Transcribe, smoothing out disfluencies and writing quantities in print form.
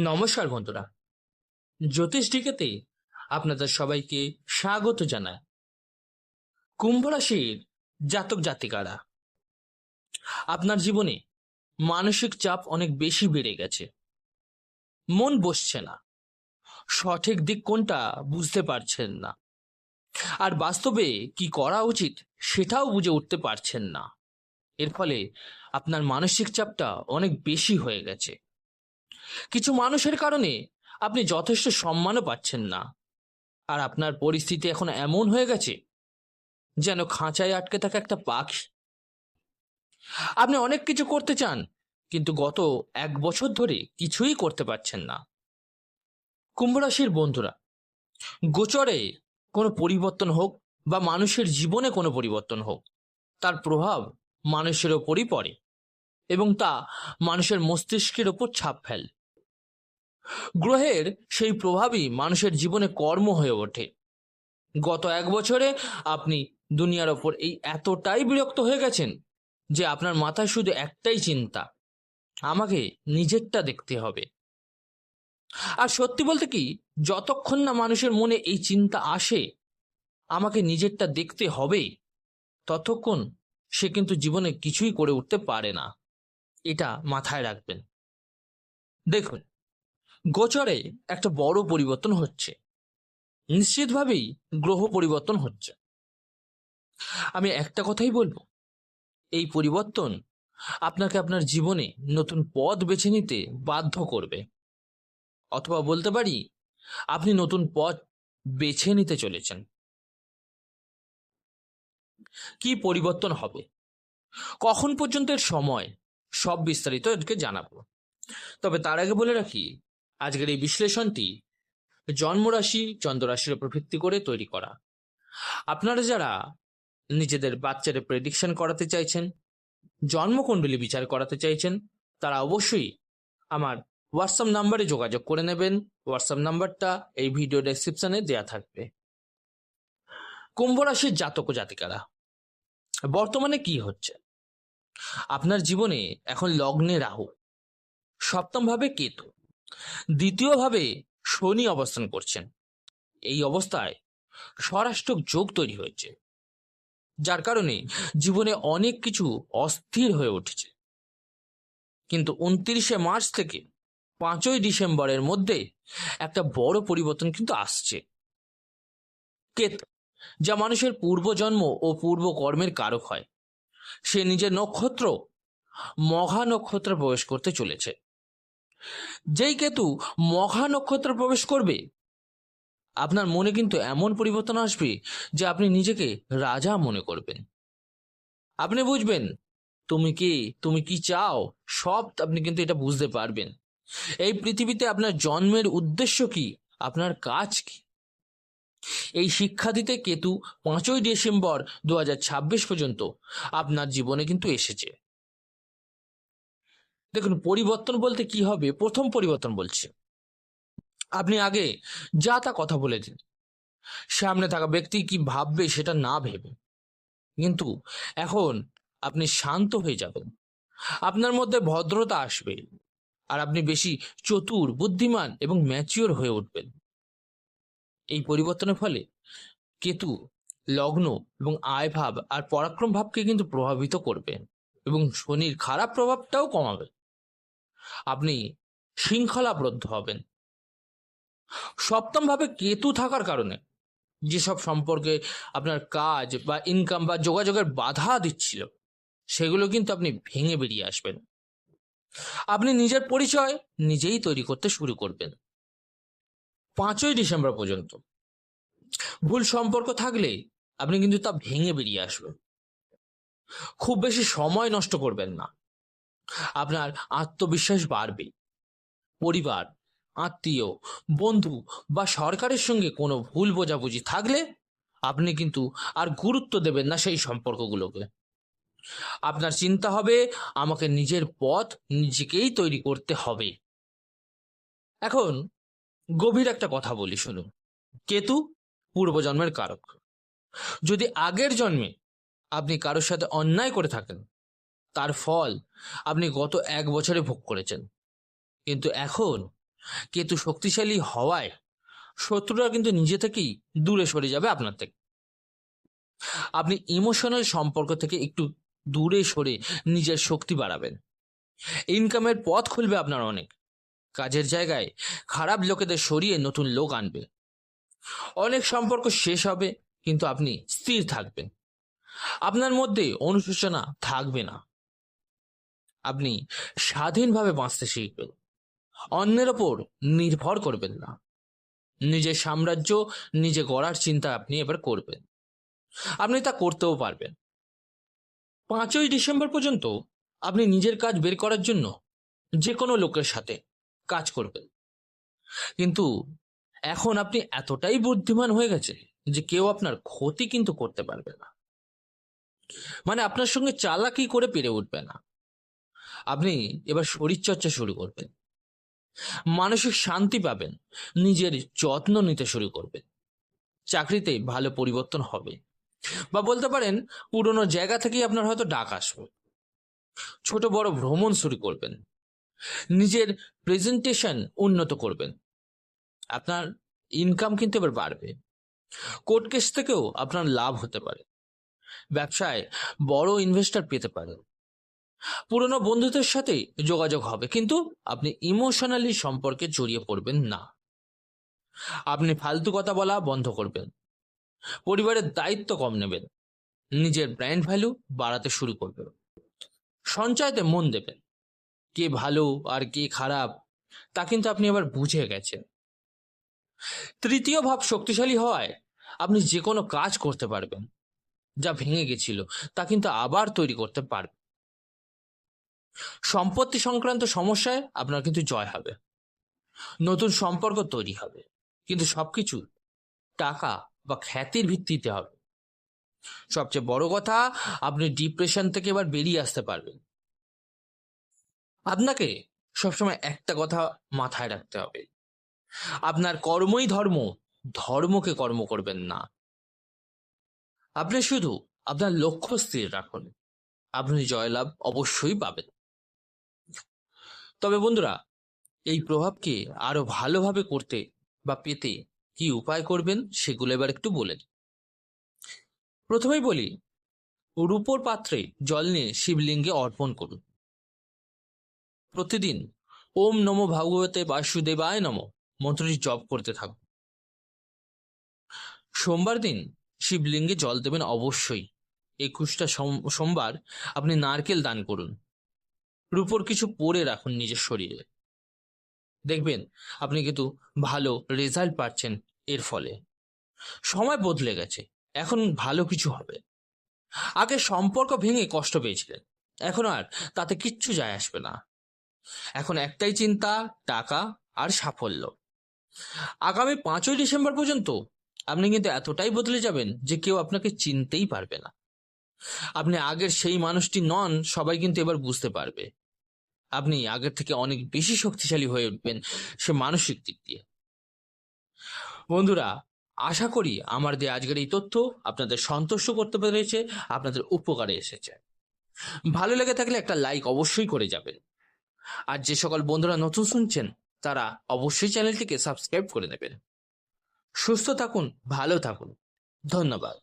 নমস্কার বন্ধুরা, জ্যোতিষ ডিকেতে আপনাদের সবাইকে স্বাগত জানায়। কুম্ভ রাশির জাতক জাতিকারা, আপনার জীবনে মানসিক চাপ অনেক বেশি বেড়ে গেছে। মন বসছে না, সঠিক দিক কোনটা বুঝতে পারছেন না, আর বাস্তবে কি করা উচিত সেটাও বুঝে উঠতে পারছেন না। এর ফলে আপনার মানসিক চাপটা অনেক বেশি হয়ে গেছে। কিছু মানুষের কারণে আপনি যথেষ্ট সম্মানও পাচ্ছেন না, আর আপনার পরিস্থিতি এখন এমন হয়ে গেছে যেন খাঁচায় আটকে থাকা একটা পাখি। আপনি অনেক কিছু করতে চান, কিন্তু গত 1 বছর ধরে কিছুই করতে পারছেন না। কুম্ভ রাশির বন্ধুরা, গোচরে কোনো পরিবর্তন হোক বা মানুষের জীবনে কোনো পরিবর্তন হোক, তার প্রভাব মানুষের ওপরই পড়ে এবং তা মানুষের মস্তিষ্কের ওপর ছাপ ফেলে। গ্রহের সেই প্রভাবই মানুষের জীবনে কর্ম হয়ে ওঠে। গত 1 বছরে আপনি দুনিয়ার ওপর এই এতটাই বিরক্ত হয়ে গেছেন যে আপনার মাথায় শুধু একটাই চিন্তা, আমাকে নিজেরটা দেখতে হবে। আর সত্যি বলতে কি, যতক্ষণ না মানুষের মনে এই চিন্তা আসে আমাকে নিজেরটা দেখতে হবে, ততক্ষণ সে কিন্তু জীবনে কিছুই করে উঠতে পারে না। এটা মাথায় রাখবেন। দেখুন, গোচরে একটা বড় পরিবর্তন হচ্ছে, নিশ্চিতভাবেই গ্রহ পরিবর্তন হচ্ছে। আমি একটা কথাই বলবো, এই পরিবর্তন আপনাকে আপনার জীবনে নতুন পথ বেছে নিতে বাধ্য করবে, অথবা বলতে পারি আপনি নতুন পথ বেছে নিতে চলেছেন। কি পরিবর্তন হবে, কখন পর্যন্ত এর সময়, সব বিস্তারিত এদেরকে জানাবো। তবে তার আগে বলে রাখি, আজকের এই বিশ্লেষণটি জন্মরাশি চন্দ্ররাশির উপর ভিত্তি করে তৈরি করা। আপনারা যারা নিজেদের বাচ্চাদের প্রেডিকশন করাতে চাইছেন, জন্মকুণ্ডলী বিচার করাতে চাইছেন, তারা অবশ্যই আমার হোয়াটসঅ্যাপ নাম্বারে যোগাযোগ করে নেবেন। হোয়াটসঅ্যাপ নাম্বারটা এই ভিডিও ডেসক্রিপশনে দেওয়া থাকবে। কুম্ভ রাশির জাতক জাতিকারা, বর্তমানে কি হচ্ছে? আপনার জীবনে এখন লগ্নে রাহু, সপ্তম ভাবে কেতু, দ্বিতীয় ভাবে শনি অবস্থান করছেন। এই অবস্থায় স্বরাষ্ট্রক যোগ তৈরি হয়েছে, যার কারণে জীবনে অনেক কিছু অস্থির হয়ে উঠেছে। কিন্তু 29শে মার্চ থেকে 5ই ডিসেম্বরের মধ্যে একটা বড় পরিবর্তন কিন্তু আসছে। কেতু, যা মানুষের পূর্বজন্ম ও পূর্বকর্মের কারক হয়, সে নিজের নক্ষত্র মঘা নক্ষত্রে প্রবেশ করতে চলেছে। যেই কেতু মঘা নক্ষত্রে প্রবেশ করবে, আপনার মনে কিন্তু এমন পরিবর্তন আসবে যে আপনি নিজেকে রাজা মনে করবেন। আপনি বুঝবেন তুমি কি চাও, সব আপনি কিন্তু এটা বুঝতে পারবেন। এই পৃথিবীতে আপনার জন্মের উদ্দেশ্য কি, আপনার কাজ কি, এই শিক্ষা দিতে কেতু 5ই ডিসেম্বর 2026 পর্যন্ত আপনার জীবনে কিন্তু এসেছে। দেখুন, পরিবর্তন বলতে কি হবে। প্রথম পরিবর্তন বলছি, আপনি আগে যা তা কথা বলে দিন, সামনে থাকা ব্যক্তি কি ভাববে সেটা না ভেবে। কিন্তু এখন আপনি শান্ত হয়ে যাবেন, আপনার মধ্যে ভদ্রতা আসবে, আর আপনি বেশি চতুর, বুদ্ধিমান এবং ম্যাচিওর হয়ে উঠবেন। এই পরিবর্তনের ফলে কেতু লগ্ন এবং আয় ভাব আর পরাক্রম ভাবকে কিন্তু প্রভাবিত করবে এবং শনির খারাপ প্রভাবটাও কমাবে। আপনি শৃঙ্খলাবদ্ধ হবেন। সপ্তম ভাবে কেতু থাকার কারণে যেসব সম্পর্কে আপনার কাজ বা ইনকাম বা যোগাযোগের বাধা দিচ্ছিল, সেগুলো কিন্তু আপনি ভেঙে বেরিয়ে আসবেন। আপনি নিজের পরিচয় নিজেই তৈরি করতে শুরু করবেন। 5ই ডিসেম্বর পর্যন্ত ভুল সম্পর্ক থাকলে আপনি কিন্তু তা ভেঙে বেরিয়ে আসবেন। খুব বেশি সময় নষ্ট করবেন না, আপনার আত্মবিশ্বাস বাড়বে। পরিবার, আত্মীয়, বন্ধু বা সরকারের সঙ্গে কোনো ভুল বোঝাবুঝি থাকলে আপনি কিন্তু আর গুরুত্ব দেবেন না সেই সম্পর্কগুলোকে। আপনার চিন্তা হবে, আমাকে নিজের পথ নিজেকেই তৈরি করতে হবে। এখন গভীর একটা কথা বলি, শুনুন। কেতু পূর্বজন্মের কারক। যদি আগের জন্মে আপনি কারোর সাথে অন্যায় করে থাকেন, তার ফল আপনি গত 1 বছরে ভোগ করেছেন। কিন্তু এখন কেতু শক্তিশালী হওয়ায় শত্রুরা কিন্তু নিজে থেকেই দূরে সরে যাবে আপনার থেকে। আপনি ইমোশনাল সম্পর্ক থেকে একটু দূরে সরে নিজের শক্তি বাড়াবেন। ইনকামের পথ খুলবে আপনার অনেক। কাজের জায়গায় খারাপ লোকেদের সরিয়ে নতুন লোক আনবে। অনেক সম্পর্ক শেষ হবে, কিন্তু আপনি স্থির থাকবেন। আপনার মধ্যে অনুশোচনা থাকবে না। আপনি স্বাধীনভাবে বাঁচতে শিখবেন। অন্যের ওপর নির্ভর করবেন না। নিজের সাম্রাজ্য নিজে গড়ার চিন্তা আপনি এবার করবেন। আপনি তা করতেও পারবেন। 5ই ডিসেম্বর পর্যন্ত আপনি নিজের কাজ বের করার জন্য যে কোনো লোকের সাথে কাজ করবেন। কিন্তু এখন আপনি এতটাই বুদ্ধিমান হয়ে গেছে যে কেউ আপনার ক্ষতি কিন্তু করতে পারবে না। মানে আপনার সঙ্গে চালাকি করে পেরে উঠবে না। আপনি এবার শরীরচর্চা শুরু করবেন। মানসিক শান্তি পাবেন। নিজের যত্ন নিতে শুরু করবেন। চাকরিতে ভালো পরিবর্তন হবে, বা বলতে পারেন পুরনো জায়গা থেকেই আপনার হয়তো ডাক আসবে। ছোট বড় ভ্রমণ শুরু করবেন। নিজের প্রেজেন্টেশন উন্নত করবেন। আপনার ইনকাম কিন্তু এবার বাড়বে। কোর্ট কেস থেকেও আপনার লাভ হতে পারে। ব্যবসায় বড় ইনভেস্টর পেতে পারেন। পুরনো বন্ধুদের সাথে যোগাযোগ হবে, কিন্তু আপনি ইমোশনালি সম্পর্কে জড়িয়ে পড়বেন না। আপনি ফালতু কথা বলা বন্ধ করবেন। পরিবারের দায়িত্ব কম নেবেন। নিজের ব্র্যান্ড ভ্যালু বাড়াতে শুরু করবেন। সঞ্চয়তে মন দেবেন। কে ভালো আর কে খারাপ তা কিন্তু আপনি এবার বুঝে গেছেন। তৃতীয় ভাব শক্তিশালী হওয়ায় আপনি যে কোনো কাজ করতে পারবেন। যা ভেঙে গেছিল তা কিন্তু আবার তৈরি করতে পারবেন। সম্পত্তি সংক্রান্ত সমস্যায় আপনার কিন্তু জয় হবে। নতুন সম্পর্ক তৈরি হবে, কিন্তু সবকিছু টাকা বা খ্যাতির ভিত্তিতে হবে। সবচেয়ে বড় কথা, আপনি ডিপ্রেশন থেকে এবার বেরিয়ে আসতে পারবেন। আপনাকে সবসময় একটা কথা মাথায় রাখতে হবে, আপনার কর্মই ধর্ম, ধর্মকে কর্ম করবেন না। আপনি শুধু আপনার লক্ষ্য স্থির রাখুন, আপনি জয়লাভ অবশ্যই পাবেন। তবে বন্ধুরা, এই প্রভাবকে আরো ভালোভাবে করতে বা পেতে কি উপায় করবেন সেগুলো এবার একটু বলে দিই। প্রথমেই বলি, রূপোর পাত্রে জল নিয়ে শিবলিঙ্গে অর্পণ করুন। প্রতিদিন ওম নমো ভগবতে বাসুদেবায় নমঃ মন্ত্রটি জপ করতে থাকুন। সোমবার দিন শিবলিঙ্গে জল দেবেন অবশ্যই। 21টা সোমবার আপনি নারকেল দান করুন। রূপোর কিছু পরে রাখুন নিজের শরীরে। দেখবেন আপনি কিন্তু ভালো রেজাল্ট পাচ্ছেন। এর ফলে সময় বদলে গেছে, এখন ভালো কিছু হবে। আগে সম্পর্ক ভেঙে কষ্ট পেয়েছিলেন, এখন আর তাতে কিচ্ছু যায় আসবে না। এখন একটাই চিন্তা, টাকা আর সাফল্য। আগামী 5ই ডিসেম্বর পর্যন্ত আপনি কিন্তু এতটাই বদলে যাবেন যে কেউ আপনাকে চিনতেই পারবে না। আপনি আগের সেই মানুষটি নন, সবাই কিন্তু এবার বুঝতে পারবে। আপনি আগের থেকে অনেক বেশি শক্তিশালী হয়ে উঠবেন সে মানসিক দিক দিয়ে। বন্ধুরা, আশা করি আমার দিয়ে আজকের এই তথ্য আপনাদের সন্তুষ্ট করতে পেরেছে, আপনাদের উপকারে এসেছে। ভালো লেগে থাকলে একটা লাইক অবশ্যই করে যাবেন। আর যে সকল বন্ধুরা নতুন শুনছেন তারা অবশ্যই চ্যানেলটিকে সাবস্ক্রাইব করে নেবেন। সুস্থ থাকুন, ভালো থাকুন। ধন্যবাদ।